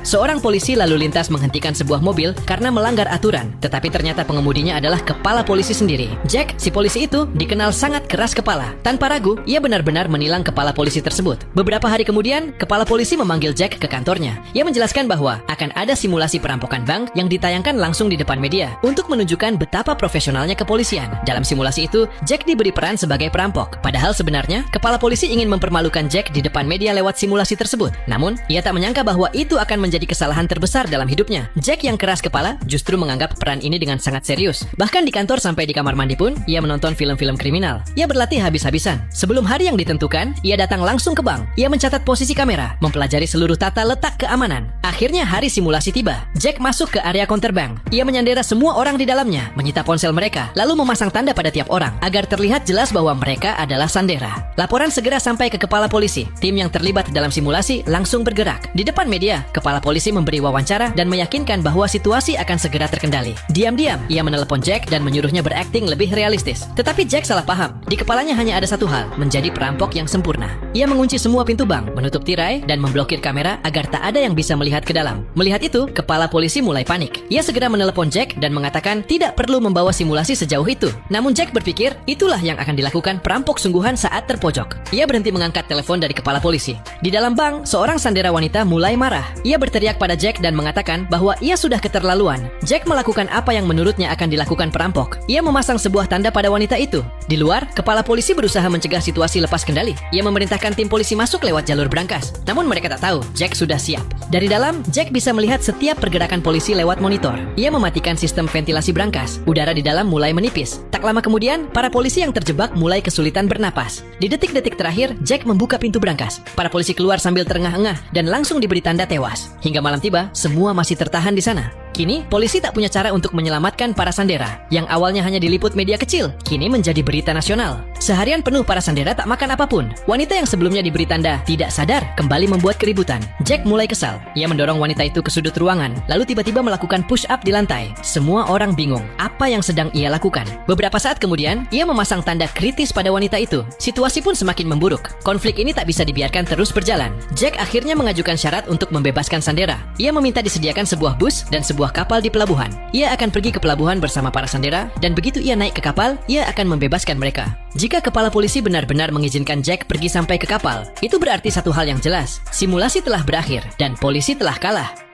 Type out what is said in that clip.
Seorang polisi lalu lintas menghentikan sebuah mobil karena melanggar aturan, tetapi ternyata pengemudinya adalah kepala polisi sendiri. Jack, si polisi itu, dikenal sangat keras kepala. Tanpa ragu, ia benar-benar menilang kepala polisi tersebut. Beberapa hari kemudian, kepala polisi memanggil Jack ke kantornya. Ia menjelaskan bahwa akan ada simulasi perampokan bank yang ditayangkan langsung di depan media untuk menunjukkan betapa profesionalnya kepolisian. Dalam simulasi itu, Jack diberi peran sebagai perampok. Padahal sebenarnya, kepala polisi ingin mempermalukan Jack di depan media lewat simulasi tersebut. Namun, ia tak menyangka bahwa itu akan menjadi kesalahan terbesar dalam hidupnya. Jack yang keras kepala justru menganggap peran ini dengan sangat serius. Bahkan di kantor sampai di kamar mandi pun, ia menonton film-film kriminal. Ia berlatih habis-habisan. Sebelum hari yang ditentukan, ia datang langsung ke bank. Ia mencatat posisi kamera, mempelajari seluruh tata letak keamanan. Akhirnya hari simulasi tiba. Jack masuk ke area counter bank. Ia menyandera semua orang di dalamnya, menyita ponsel mereka, lalu memasang tanda pada tiap orang agar terlihat jelas bahwa mereka adalah sandera. Laporan segera sampai ke kepala polisi. Tim yang terlibat dalam simulasi langsung bergerak. Di depan media, kepala polisi memberi wawancara dan meyakinkan bahwa situasi akan segera terkendali. Diam-diam, ia menelepon Jack dan menyuruhnya berakting lebih realistis. Tetapi Jack salah paham. Di kepalanya hanya ada satu hal, menjadi perampok yang sempurna. Ia mengunci semua pintu bank, menutup tirai, dan memblokir kamera agar tak ada yang bisa melihat ke dalam. Melihat itu, kepala polisi mulai panik. Ia segera menelepon Jack dan mengatakan tidak perlu membawa simulasi sejauh itu. Namun Jack berpikir, itulah yang akan dilakukan perampok sungguhan saat terpojok. Ia berhenti mengangkat telepon dari kepala polisi. Di dalam bank, seorang sandera wanita mulai marah. Ia berteriak pada Jack dan mengatakan bahwa ia sudah keterlaluan. Jack melakukan apa yang menurutnya akan dilakukan perampok. Ia memasang sebuah tanda pada wanita itu. Di luar, kepala polisi berusaha mencegah situasi lepas kendali. Ia memerintahkan tim polisi masuk lewat jalur brankas. Namun mereka tak tahu, Jack sudah siap. Dari dalam, Jack bisa melihat setiap pergerakan polisi lewat monitor. Ia mematikan sistem ventilasi brankas. Udara di dalam mulai menipis. Tak lama kemudian, para polisi yang terjebak mulai kesulitan bernapas. Di detik-detik terakhir, Jack membuka pintu brankas. Para polisi keluar sambil terengah-engah dan langsung diberi tanda tewas. Hingga malam tiba, semua masih tertahan di sana. Kini, polisi tak punya cara untuk menyelamatkan para sandera. Yang awalnya hanya diliput media kecil, kini menjadi berita nasional. Seharian penuh para sandera tak makan apapun. Wanita yang sebelumnya diberi tanda tidak sadar kembali membuat keributan. Jack mulai kesal. Ia mendorong wanita itu ke sudut ruangan, lalu tiba-tiba melakukan push up di lantai. Semua orang bingung apa yang sedang ia lakukan. Beberapa saat kemudian, ia memasang tanda kritis pada wanita itu. Situasi pun semakin memburuk. Konflik ini tak bisa dibiarkan terus berjalan. Jack akhirnya mengajukan syarat untuk membebaskan sandera. Ia meminta disediakan sebuah bus dan sebuah kapal di pelabuhan. Ia akan pergi ke pelabuhan bersama para sandera, dan begitu ia naik ke kapal, ia akan membebaskan mereka. Jika kepala polisi benar-benar mengizinkan Jack pergi sampai ke kapal, itu berarti satu hal yang jelas. Simulasi telah berakhir, dan polisi telah kalah.